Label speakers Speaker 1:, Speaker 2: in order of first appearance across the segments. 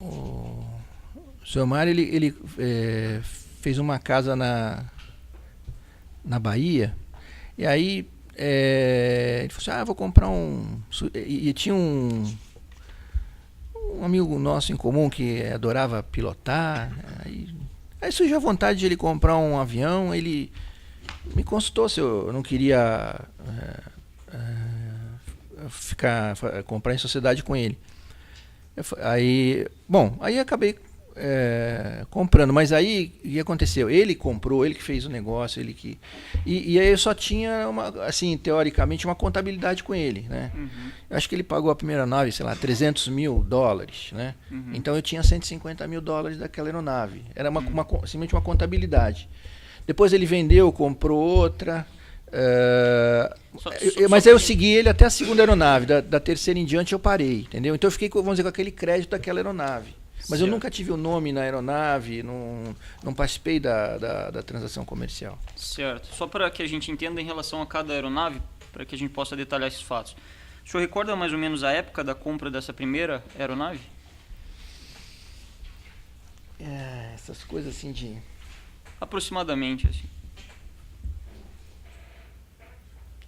Speaker 1: O senhor Mário, ele fez uma casa na Bahia, e aí ele falou assim, vou comprar um... E tinha um amigo nosso em comum que adorava pilotar, aí surgiu a vontade de ele comprar um avião, ele me consultou se eu não queria comprar em sociedade com ele. Aí acabei comprando, mas aí o que aconteceu? Ele comprou, ele que fez o negócio, e aí eu só tinha assim, teoricamente, uma contabilidade com ele, né?
Speaker 2: Uhum.
Speaker 1: Eu acho que ele pagou a primeira nave, sei lá, $300 mil, né?
Speaker 2: Uhum.
Speaker 1: Então eu tinha $150 mil daquela aeronave. Era simplesmente uma contabilidade. Depois ele vendeu, comprou outra. Mas aí eu segui ele até a segunda aeronave. Da terceira em diante eu parei, entendeu? Então eu fiquei, vamos dizer, com aquele crédito daquela aeronave. Mas
Speaker 2: certo.
Speaker 1: eu nunca tive o nome na aeronave, não participei da transação comercial.
Speaker 2: Certo. Só para que a gente entenda em relação a cada aeronave, para que a gente possa detalhar esses fatos. O senhor recorda mais ou menos a época da compra dessa primeira aeronave?
Speaker 1: Essas coisas assim de...
Speaker 2: Aproximadamente, assim.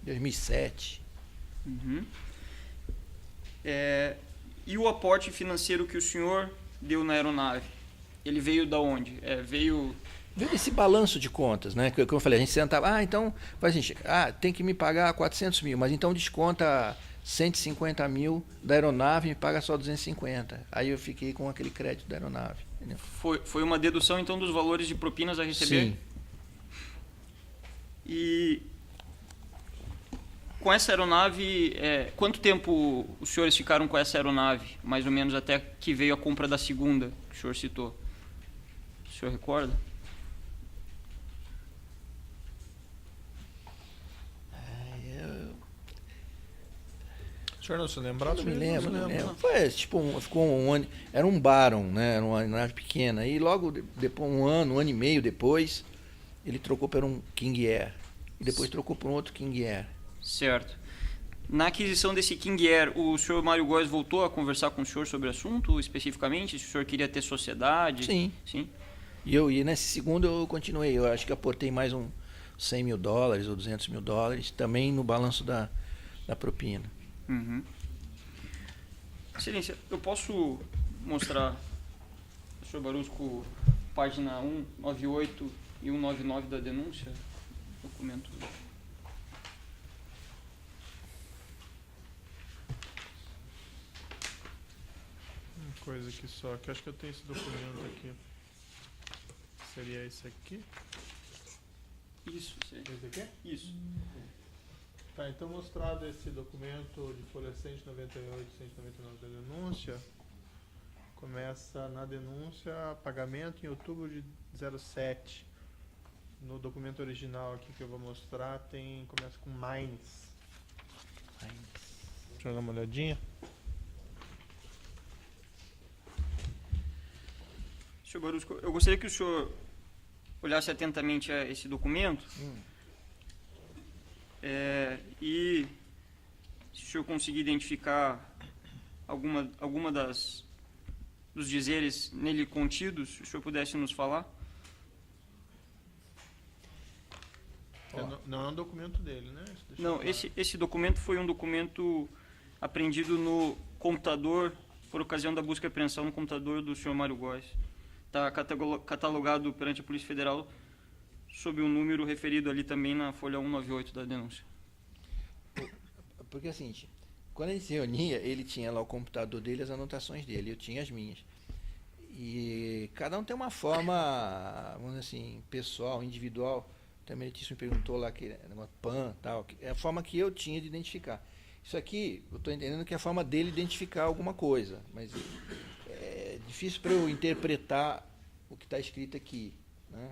Speaker 1: 2007.
Speaker 2: Uhum. E o aporte financeiro que o senhor deu na aeronave, ele veio da onde? Veio
Speaker 1: desse balanço de contas, né? Como eu falei, a gente sentava, então, tem que me pagar 400 mil, mas então desconta 150 mil da aeronave e me paga só 250. Aí eu fiquei com aquele crédito da aeronave. Entendeu?
Speaker 2: Foi uma dedução, então, dos valores de propinas a receber?
Speaker 1: Sim.
Speaker 2: E com essa aeronave, quanto tempo os senhores ficaram com essa aeronave? Mais ou menos até que veio a compra da segunda, que o senhor citou. O senhor recorda?
Speaker 3: O senhor não se lembra?
Speaker 1: Não me lembro. Foi ficou um ano. Era um Baron, né? Era uma aeronave pequena. E logo depois, um ano e meio depois, ele trocou por um King Air. E depois trocou por um outro King Air.
Speaker 2: Certo. Na aquisição desse King Air, o senhor Mário Góes voltou a conversar com o senhor sobre o assunto, especificamente? Se o senhor queria ter sociedade?
Speaker 1: Sim. E nesse segundo eu continuei. Eu acho que aportei mais uns $100 mil ou $200 mil, também no balanço da propina.
Speaker 2: Uhum. Excelência, eu posso mostrar, senhor Barusco, página 198 e 199 da denúncia? Documento.
Speaker 3: Uma coisa aqui só, que acho que eu tenho esse documento aqui. Seria esse aqui?
Speaker 2: Isso, sim.
Speaker 3: Esse aqui?
Speaker 2: Isso.
Speaker 3: Tá, então mostrado esse documento de folha 198 e 199 da denúncia, começa na denúncia pagamento em outubro de 07. No documento original aqui que eu vou mostrar começa com Mines. Deixa eu dar uma olhadinha.
Speaker 2: Senhor Barusco, eu gostaria que o senhor olhasse atentamente a esse documento. E se o senhor conseguir identificar alguma dos dizeres nele contidos, se o senhor pudesse nos falar.
Speaker 3: Não é um documento dele, né?
Speaker 2: Não, esse documento foi um documento apreendido no computador, por ocasião da busca e apreensão no computador do senhor Mário Góes. Está catalogado perante a Polícia Federal sob um número referido ali também na folha 198 da denúncia.
Speaker 1: Porque é o seguinte, quando a gente se reunia, ele tinha lá o computador dele, as anotações dele, eu tinha as minhas. E cada um tem uma forma, vamos dizer assim, pessoal, individual. Também ele me perguntou lá que era uma PAN, tal, é a forma que eu tinha de identificar. Isso aqui, eu estou entendendo que é a forma dele identificar alguma coisa, mas é difícil para eu interpretar o que está escrito aqui, né?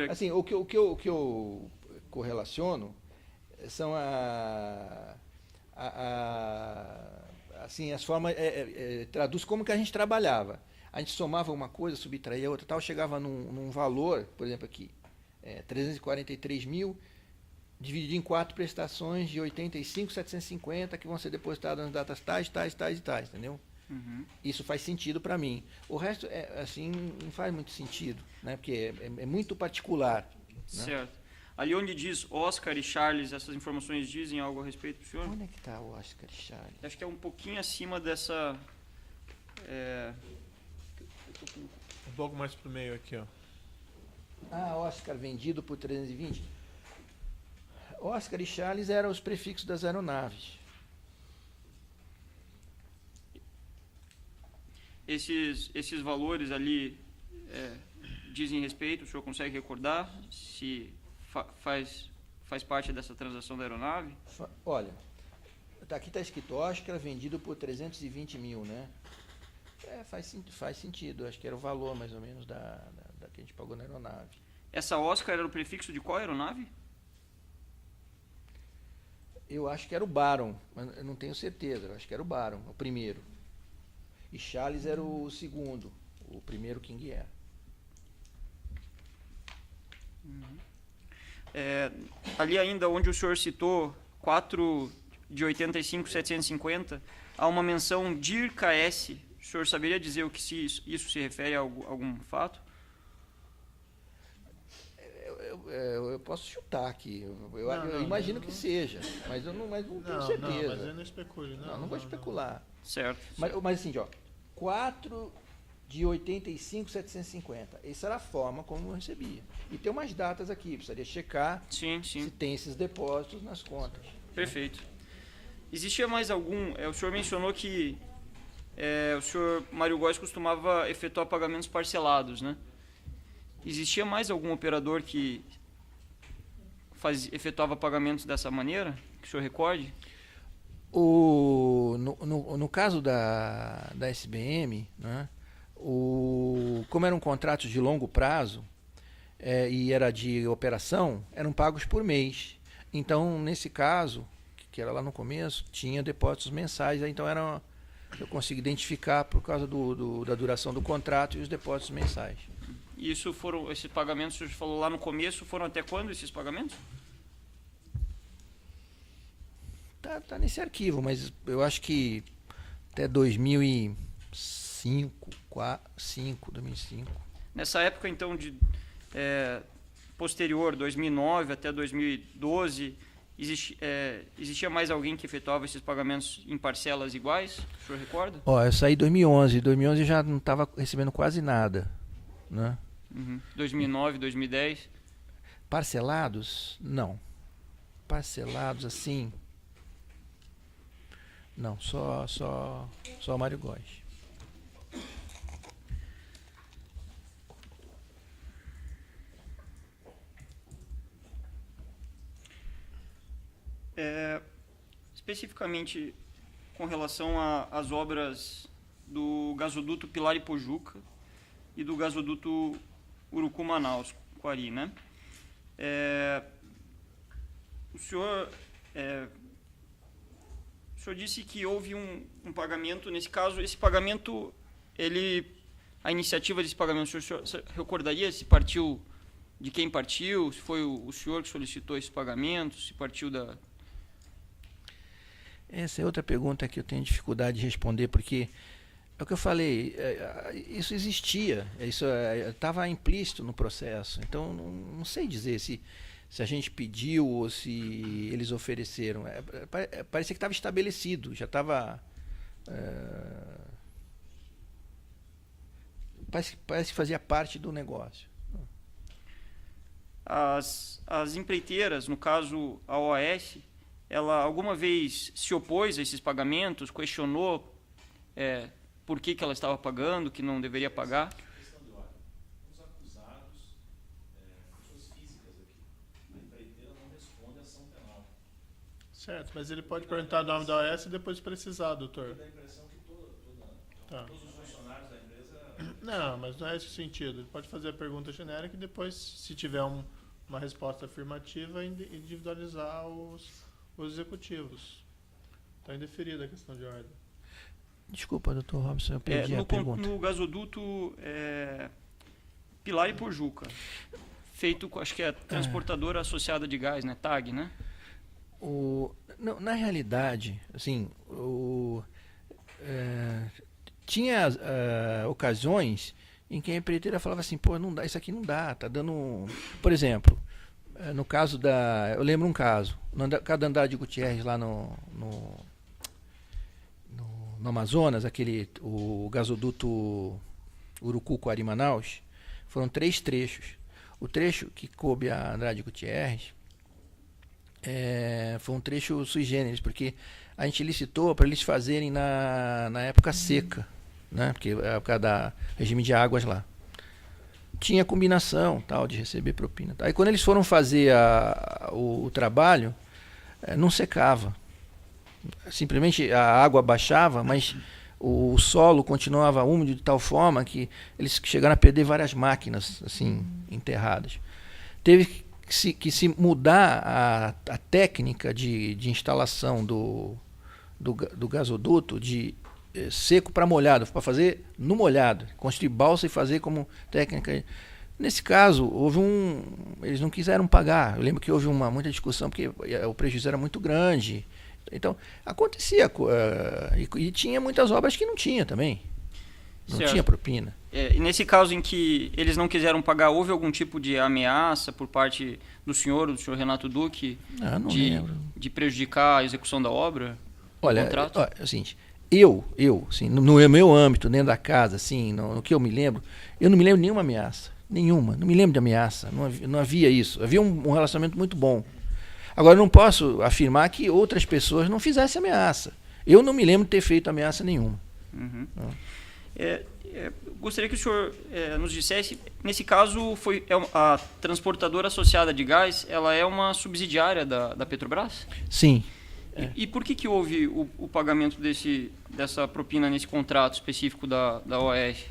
Speaker 1: Assim, o que eu correlaciono são assim, as formas, traduz como que a gente trabalhava. A gente somava uma coisa, subtraía outra, tal, chegava num valor, por exemplo aqui, 343 mil dividido em 4 prestações de 85.750 que vão ser depositadas nas datas tais, tais, tais e tais, entendeu?
Speaker 2: Uhum.
Speaker 1: Isso faz sentido para mim. O resto, assim, não faz muito sentido, né? Porque é muito particular. Né?
Speaker 2: Certo. Ali onde diz Oscar e Charles, essas informações dizem algo a respeito do senhor?
Speaker 1: Onde é que está o Oscar e Charles?
Speaker 2: Acho que é um pouquinho acima dessa...
Speaker 3: Um pouco mais pro meio aqui, ó.
Speaker 1: Ah, Oscar vendido por 320. Oscar e Charles eram os prefixos das aeronaves.
Speaker 2: Esses valores ali dizem respeito, o senhor consegue recordar se faz parte dessa transação da aeronave?
Speaker 1: Olha, aqui está escrito Oscar vendido por 320 mil, né? Faz sentido, acho que era o valor mais ou menos da que a gente pagou na aeronave.
Speaker 2: Essa Oscar era o prefixo de qual aeronave?
Speaker 1: Eu acho que era o Baron, mas eu não tenho certeza, eu acho que era o Baron, o primeiro. E Charles era o segundo, o primeiro King Air.
Speaker 2: Ali ainda onde o senhor citou 4 de 85.750, há uma menção DIR KS. O senhor saberia dizer o que isso se refere a algum fato?
Speaker 1: Eu posso chutar aqui, eu imagino que seja, mas eu não tenho certeza.
Speaker 3: Não, mas eu não especule.
Speaker 1: Não vou especular.
Speaker 2: Certo.
Speaker 1: Mas assim, ó, 4 de 85.750. Essa era a forma como eu recebia. E tem umas datas aqui, precisaria checar
Speaker 2: Sim.
Speaker 1: se tem esses depósitos nas contas.
Speaker 2: Perfeito. Existia mais algum... o senhor mencionou que o senhor Mário Góes costumava efetuar pagamentos parcelados, né? Existia mais algum operador que efetuava pagamentos dessa maneira, que o senhor recorde?
Speaker 1: No caso da SBM, né, como eram contratos de longo prazo e era de operação, eram pagos por mês. Então, nesse caso, que era lá no começo, tinha depósitos mensais. Então, eu consigo identificar por causa da duração do contrato e os depósitos mensais.
Speaker 2: E esses pagamentos, o senhor falou lá no começo, foram até quando esses pagamentos?
Speaker 1: Tá nesse arquivo, mas eu acho que até 2005.
Speaker 2: Nessa época, então, posterior, 2009 até 2012, existia mais alguém que efetuava esses pagamentos em parcelas iguais? O senhor recorda?
Speaker 1: Eu saí em 2011. Em 2011 eu já não estava recebendo quase nada, né?
Speaker 2: 2009, 2010?
Speaker 1: Parcelados? Não. Parcelados assim... Não, só o Mário Góes.
Speaker 2: Especificamente com relação às obras do gasoduto Pilar e Pojuca e do gasoduto Urucu-Manaus, Quari, né? O senhor disse que houve um pagamento, nesse caso, esse pagamento, a iniciativa desse pagamento, o senhor recordaria se partiu, de quem partiu, se foi o senhor que solicitou esse pagamento, se partiu da...
Speaker 1: Essa é outra pergunta que eu tenho dificuldade de responder, porque é o que eu falei, isso existia, isso estava implícito no processo, então não sei dizer se a gente pediu ou se eles ofereceram. Parecia que estava estabelecido, já estava... Parece que fazia parte do negócio.
Speaker 2: As empreiteiras, no caso a OAS, ela alguma vez se opôs a esses pagamentos, questionou por que ela estava pagando, que não deveria pagar?
Speaker 3: Certo, mas ele pode perguntar o nome da OAS e depois precisar, doutor. Todos os funcionários da empresa... Não, mas não é esse o sentido. Ele pode fazer a pergunta genérica e depois, se tiver uma resposta afirmativa, individualizar os executivos. Está indeferida a questão de ordem.
Speaker 1: Desculpa, doutor Robson, eu perdi a pergunta.
Speaker 2: No gasoduto Pilar e Pojuca. feito, acho que é transportadora associada de gás, né? TAG, né?
Speaker 1: Não, na realidade, assim, tinha ocasiões em que a empreiteira falava assim, pô, não dá, isso aqui não dá, tá dando... Por exemplo, no caso eu lembro um caso, cada andar de Gutierrez lá no Amazonas, o gasoduto Urucu-Quari-Manaus, foram 3 trechos. O trecho que coube a Andrade Gutierrez foi um trecho sui generis, porque a gente licitou para eles fazerem na época seca, né? Porque é a época da regime de águas lá. Tinha combinação tal de receber propina. Aí quando eles foram fazer o trabalho, não secava. Simplesmente a água baixava, mas o solo continuava úmido de tal forma que eles chegaram a perder várias máquinas assim enterradas. Teve que se mudar a técnica de instalação do gasoduto de seco para molhado, para fazer no molhado, construir balsa e fazer como técnica. Nesse caso, eles não quiseram pagar. Eu lembro que houve muita discussão porque o prejuízo era muito grande. Então, acontecia, e tinha muitas obras que não tinha também. Não tinha propina.
Speaker 2: E nesse caso em que eles não quiseram pagar, houve algum tipo de ameaça por parte do senhor Renato Duque,
Speaker 1: não lembro,
Speaker 2: de prejudicar a execução da obra?
Speaker 1: Olha, é o seguinte, assim, no meu âmbito, dentro da casa, assim, no que eu me lembro, eu não me lembro de nenhuma ameaça. Nenhuma. Não me lembro de ameaça. Não havia isso. Havia um relacionamento muito bom. Agora, eu não posso afirmar que outras pessoas não fizessem ameaça. Eu não me lembro de ter feito ameaça nenhuma.
Speaker 2: Uhum. Gostaria que o senhor nos dissesse, nesse caso, a transportadora associada de gás, ela é uma subsidiária da Petrobras?
Speaker 1: Sim.
Speaker 2: E por que houve o pagamento dessa propina nesse contrato específico da OAS?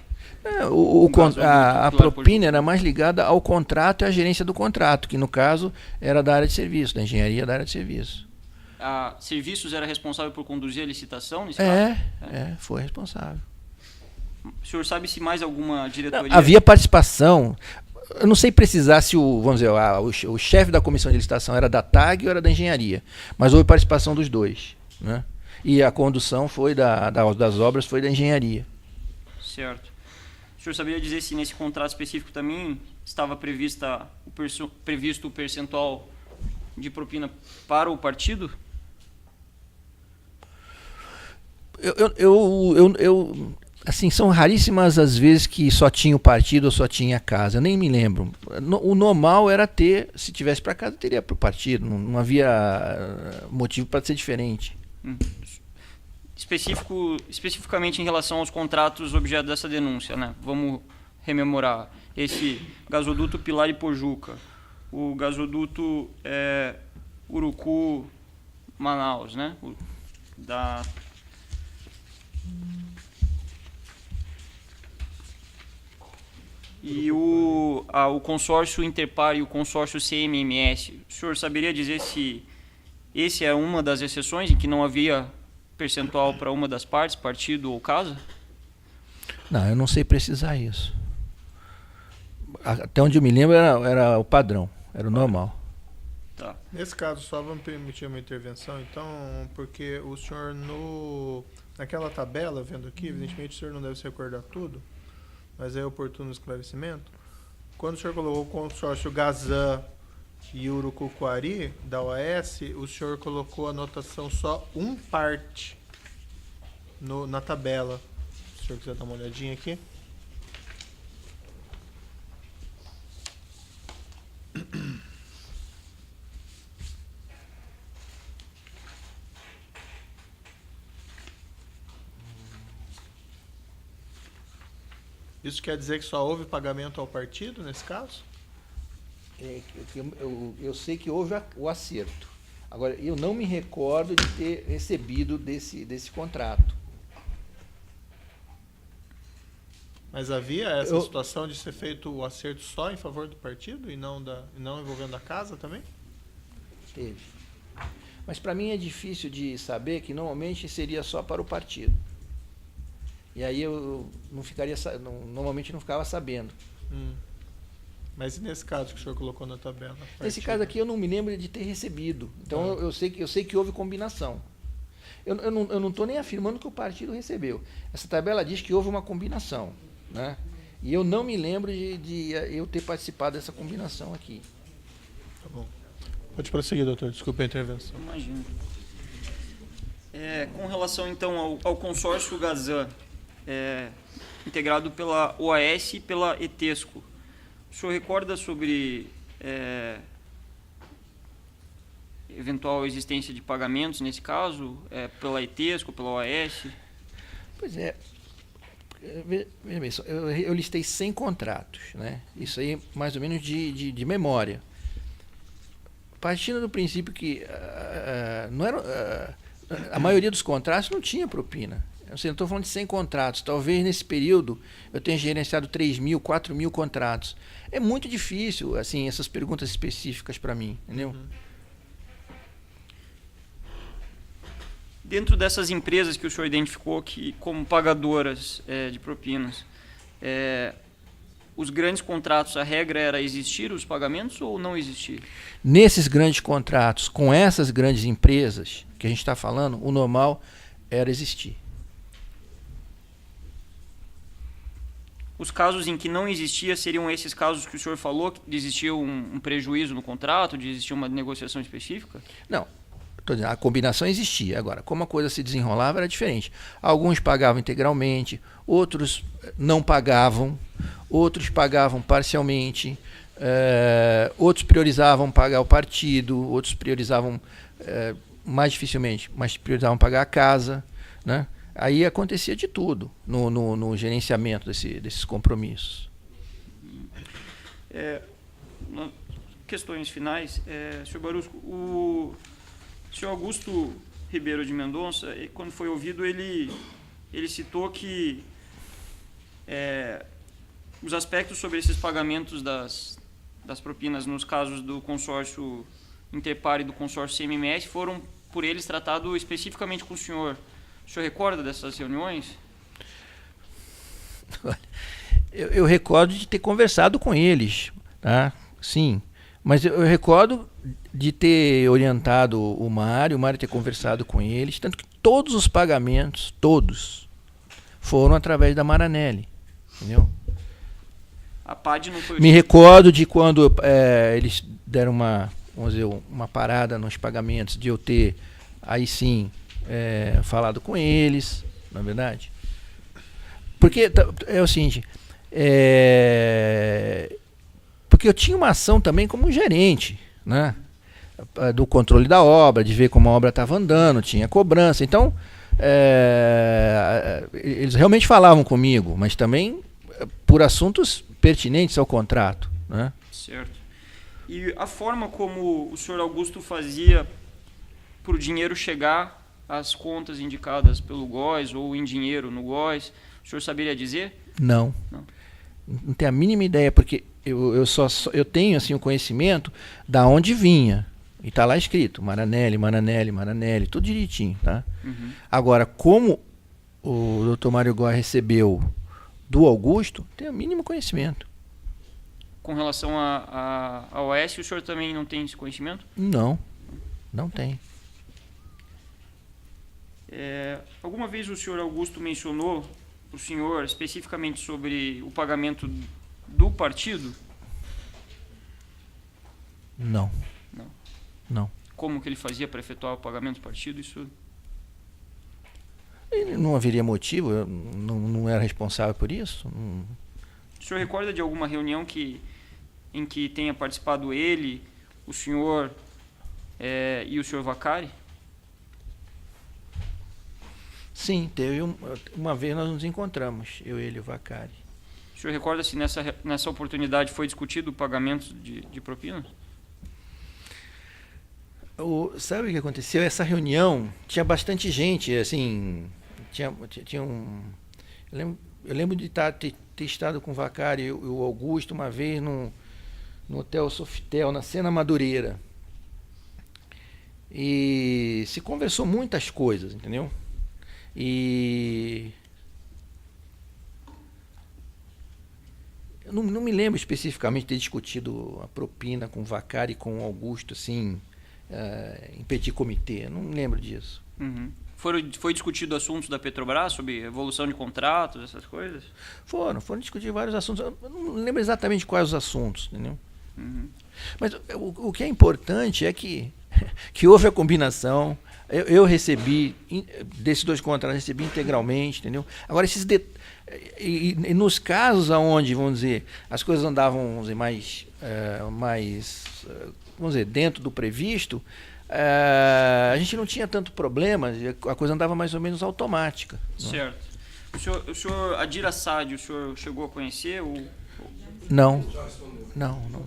Speaker 1: A propina era mais ligada ao contrato e à gerência do contrato, que no caso era da área de serviço, da engenharia da área de serviço.
Speaker 2: A Serviços era responsável por conduzir a licitação nesse caso?
Speaker 1: Foi responsável.
Speaker 2: O senhor sabe se mais alguma diretoria...
Speaker 1: Não, havia participação. Eu não sei precisar se o chefe da comissão de licitação era da TAG ou era da engenharia, mas houve participação dos dois, né? E a condução foi das obras foi da engenharia.
Speaker 2: Certo. O senhor saberia dizer se nesse contrato específico também estava previsto o percentual de propina para o partido? Assim, são raríssimas as vezes que só tinha o partido ou só tinha a casa. Eu nem me lembro. O normal era se tivesse para casa, teria para o partido. Não havia motivo para ser diferente. Especificamente em relação aos contratos objeto dessa denúncia, né? Vamos rememorar. Esse gasoduto Pilar e Pojuca, o gasoduto Urucu-Manaus, né? E o consórcio Interpar e o consórcio CMMS, o senhor saberia dizer se esse é uma das exceções em que não havia percentual para uma das partes, partido ou casa?
Speaker 1: Não, eu não sei precisar isso. Até onde eu me lembro era o padrão, era o normal.
Speaker 2: Tá.
Speaker 3: Nesse caso, só vamos permitir uma intervenção, então, porque o senhor naquela tabela, vendo aqui, evidentemente o senhor não deve se recordar tudo, mas é oportuno esclarecimento. Quando o senhor colocou o consórcio Gazan e Urucuquari, da OAS, o senhor colocou a anotação só parte na tabela. Se o senhor quiser dar uma olhadinha aqui. Isso quer dizer que só houve pagamento ao partido, nesse caso?
Speaker 1: Eu sei que houve o acerto. Agora, eu não me recordo de ter recebido desse contrato.
Speaker 3: Mas havia essa situação de ser feito o acerto só em favor do partido e não envolvendo a casa também?
Speaker 1: Teve. Mas para mim é difícil de saber que normalmente seria só para o partido. E aí eu normalmente não ficava sabendo.
Speaker 3: Mas e nesse caso que o senhor colocou na tabela?
Speaker 1: Nesse caso aqui eu não me lembro de ter recebido. Então eu sei que houve combinação. Eu não estou nem afirmando que o partido recebeu. Essa tabela diz que houve uma combinação, né? E eu não me lembro de eu ter participado dessa combinação aqui.
Speaker 3: Tá bom. Pode prosseguir, doutor. Desculpe a intervenção.
Speaker 2: Imagino. Com relação, então, ao consórcio Gazan, integrado pela OAS e pela ETESCO, o senhor recorda sobre eventual existência de pagamentos, nesse caso, pela ETESCO, pela OAS?
Speaker 1: Pois é. Veja bem, eu listei 100 contratos, né? Isso aí mais ou menos de memória. Partindo do princípio que não era, a maioria dos contratos não tinha propina. Eu estou falando de 100 contratos. Talvez nesse período eu tenha gerenciado 3.000, 4.000 contratos. É muito difícil, assim, essas perguntas específicas para mim, entendeu?
Speaker 3: Uhum.
Speaker 2: Dentro dessas empresas que o senhor identificou como pagadoras de propinas, os grandes contratos, a regra era existir os pagamentos ou não existir?
Speaker 1: Nesses grandes contratos, com essas grandes empresas que a gente está falando, o normal era existir.
Speaker 2: Os casos em que não existia seriam esses casos que o senhor falou, de existir um prejuízo no contrato, de existir uma negociação específica?
Speaker 1: Não. Estou dizendo, a combinação existia. Agora, como a coisa se desenrolava era diferente. Alguns pagavam integralmente, outros não pagavam, outros pagavam parcialmente, outros priorizavam pagar o partido, outros priorizavam mais dificilmente, mas priorizavam pagar a casa, né? Aí acontecia de tudo no gerenciamento desses compromissos.
Speaker 2: Questões finais. Senhor Barusco, o senhor Augusto Ribeiro de Mendonça, quando foi ouvido, ele citou que os aspectos sobre esses pagamentos das propinas nos casos do consórcio Interpar e do consórcio CMMS foram por eles tratados especificamente com o senhor. O senhor recorda dessas reuniões?
Speaker 1: Eu recordo de ter conversado com eles, tá? Sim, mas eu recordo de ter orientado o Mário ter conversado com eles, tanto que todos os pagamentos, todos, foram através da Maranelli, entendeu?
Speaker 2: A PAD não foi...
Speaker 1: Me recordo de quando eles deram uma parada nos pagamentos, de eu ter, aí sim, falado com eles, na verdade. Porque é o seguinte, porque eu tinha uma ação também como gerente, né? Do controle da obra, de ver como a obra estava andando, tinha cobrança. Então, eles realmente falavam comigo, mas também por assuntos pertinentes ao contrato, né?
Speaker 2: Certo. E a forma como o senhor Augusto fazia para o dinheiro chegar às contas indicadas pelo GOES ou em dinheiro no GOES, o senhor saberia dizer?
Speaker 1: Não. Não tenho a mínima ideia, porque eu tenho assim, o conhecimento da onde vinha. E está lá escrito, Maranelli, tudo direitinho, tá?
Speaker 2: Uhum.
Speaker 1: Agora, como o Dr. Mário Góes recebeu do Augusto, tenho o mínimo conhecimento.
Speaker 2: Com relação à OAS, o senhor também não tem esse conhecimento?
Speaker 1: Não tem.
Speaker 2: Alguma vez o senhor Augusto mencionou para o senhor especificamente sobre o pagamento do partido?
Speaker 1: Não.
Speaker 2: Como que ele fazia para efetuar o pagamento do partido? Isso...
Speaker 1: Não haveria motivo, eu não era responsável por isso.
Speaker 2: O senhor recorda de alguma reunião em que tenha participado ele, o senhor e o senhor Vacari?
Speaker 1: Sim, teve uma vez nós nos encontramos, eu, ele e o Vacari.
Speaker 2: O senhor recorda se nessa oportunidade foi discutido o pagamento de propinas?
Speaker 1: Sabe o que aconteceu? Essa reunião tinha bastante gente, assim, tinha um... Eu lembro de ter estado com o Vacari e o Augusto uma vez no Hotel Sofitel, na Sena Madureira. E se conversou muitas coisas, entendeu? E Eu não me lembro especificamente de ter discutido a propina com o Vaccari e com o Augusto, assim, em petit comitê. Eu não me lembro disso.
Speaker 2: Uhum. Foi discutido assuntos da Petrobras sobre evolução de contratos, essas coisas?
Speaker 1: Foram discutir vários assuntos. Eu não lembro exatamente quais os assuntos, entendeu?
Speaker 2: Uhum.
Speaker 1: Mas o que é importante é que houve a combinação. Eu recebi, desses 2 contratos, recebi integralmente, entendeu? Agora, e nos casos onde, vamos dizer, as coisas andavam, vamos dizer, mais vamos dizer, dentro do previsto, a gente não tinha tanto problema, a coisa andava mais ou menos automática.
Speaker 2: Certo. O senhor Adir Assad, o senhor chegou a conhecer?
Speaker 1: Não.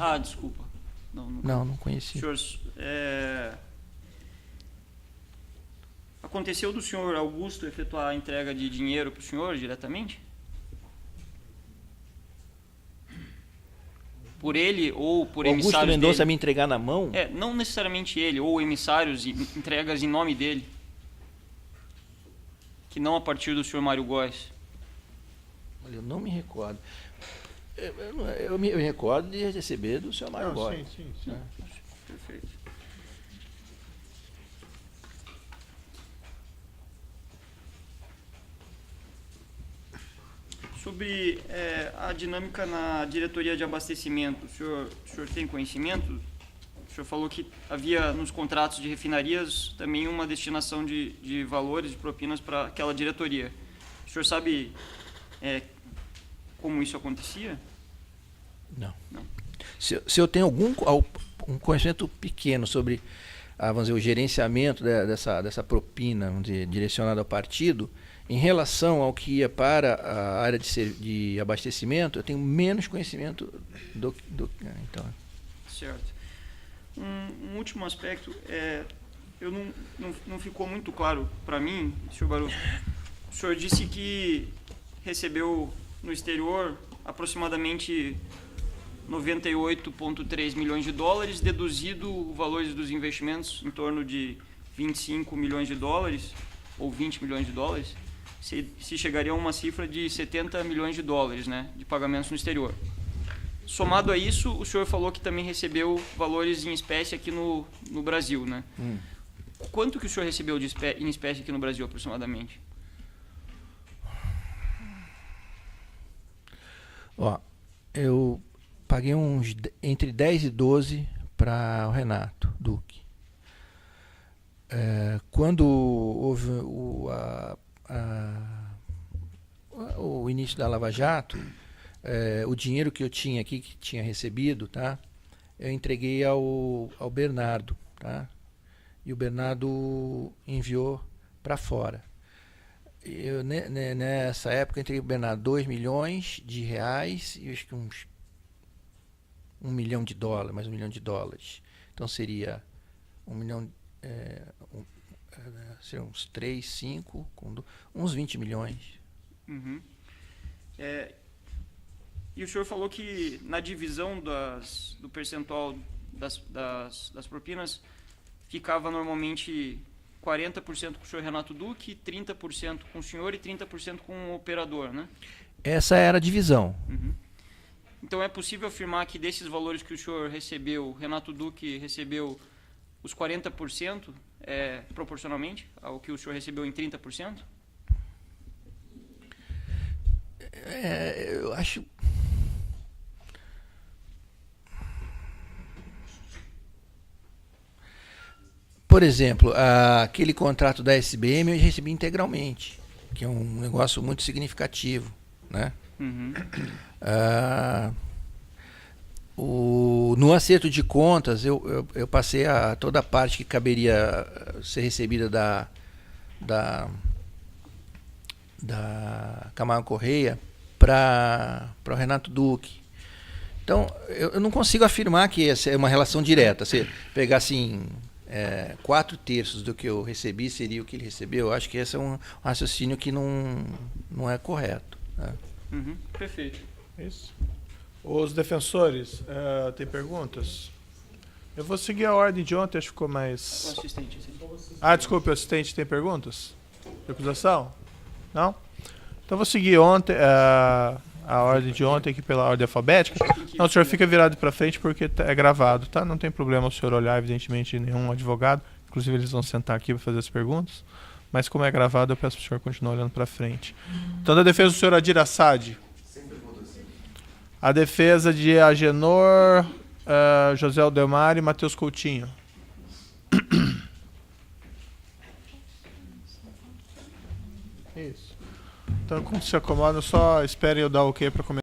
Speaker 2: Ah, desculpa.
Speaker 1: Não conheci.
Speaker 2: Senhor, aconteceu do senhor Augusto efetuar a entrega de dinheiro para o senhor diretamente? Por ele ou por
Speaker 1: o Augusto
Speaker 2: emissários
Speaker 1: Mendonça
Speaker 2: dele?
Speaker 1: me entregar na mão?
Speaker 2: Não necessariamente ele, ou emissários e entregas em nome dele. Que não a partir do senhor Mário Góes.
Speaker 1: Olha, eu não me recordo. Eu me recordo de receber do senhor Mário Góes.
Speaker 3: Sim.
Speaker 2: Perfeito. Sobre a dinâmica na diretoria de abastecimento, o senhor tem conhecimento? O senhor falou que havia nos contratos de refinarias também uma destinação de valores, de propinas para aquela diretoria. O senhor sabe como isso acontecia?
Speaker 1: Não. Se eu tenho um conhecimento pequeno sobre vamos dizer, o gerenciamento dessa propina, vamos dizer, direcionada ao partido, em relação ao que ia para a área de abastecimento, eu tenho menos conhecimento então.
Speaker 2: Certo. Um último aspecto, não ficou muito claro para mim, senhor Baru. O senhor disse que recebeu no exterior aproximadamente 98,3 milhões de dólares, deduzido o valor dos investimentos em torno de 25 milhões de dólares, ou 20 milhões de dólares, se chegaria a uma cifra de 70 milhões de dólares, né, de pagamentos no exterior. Somado a isso, o senhor falou que também recebeu valores em espécie aqui no Brasil, né? Quanto que o senhor recebeu em espécie aqui no Brasil, aproximadamente?
Speaker 1: Eu paguei entre 10 e 12 para o Renato Duque. Quando houve o início da Lava Jato, o dinheiro que eu tinha aqui, que tinha recebido, tá? Eu entreguei ao Bernardo, tá? E o Bernardo enviou para fora. Eu, nessa época, eu entreguei ao Bernardo 2 milhões de reais e acho que uns $1 milhão, mais $1 milhão. Então seria 1 milhão, seriam uns 3, 5, uns 20 milhões.
Speaker 2: Uhum. E o senhor falou que na divisão do percentual das propinas ficava normalmente 40% com o senhor Renato Duque, 30% com o senhor e 30% com o operador, né?
Speaker 1: Essa era a divisão.
Speaker 2: Uhum. Então é possível afirmar que desses valores que o senhor recebeu, Renato Duque recebeu os 40% proporcionalmente ao que o senhor recebeu em 30%?
Speaker 1: Eu acho... Por exemplo, aquele contrato da SBM eu recebi integralmente, que é um negócio muito significativo, né?
Speaker 2: Uhum.
Speaker 1: No acerto de contas, eu passei toda a parte que caberia ser recebida da Camargo Correia para o Renato Duque. Então, eu não consigo afirmar que essa é uma relação direta. Se pegar assim, 4/3 do que eu recebi seria o que ele recebeu, eu acho que esse é um raciocínio que não é correto, né?
Speaker 2: Uhum. Perfeito.
Speaker 3: Isso. Os defensores, tem perguntas? Eu vou seguir a ordem de ontem, acho que ficou mais...
Speaker 2: O assistente.
Speaker 3: Desculpe, o assistente tem perguntas? De acusação? Não? Então vou seguir ontem a ordem de ontem aqui pela ordem alfabética. Não, o senhor fica virado para frente porque é gravado, tá? Não tem problema o senhor olhar, evidentemente, nenhum advogado. Inclusive, eles vão sentar aqui para fazer as perguntas. Mas como é gravado, eu peço para o senhor continuar olhando para frente. Então, da defesa do senhor Adir Assad. A defesa de Agenor, José Aldemar e Matheus Coutinho. Isso. Então, quando se acomoda, só espere eu dar o ok para começar.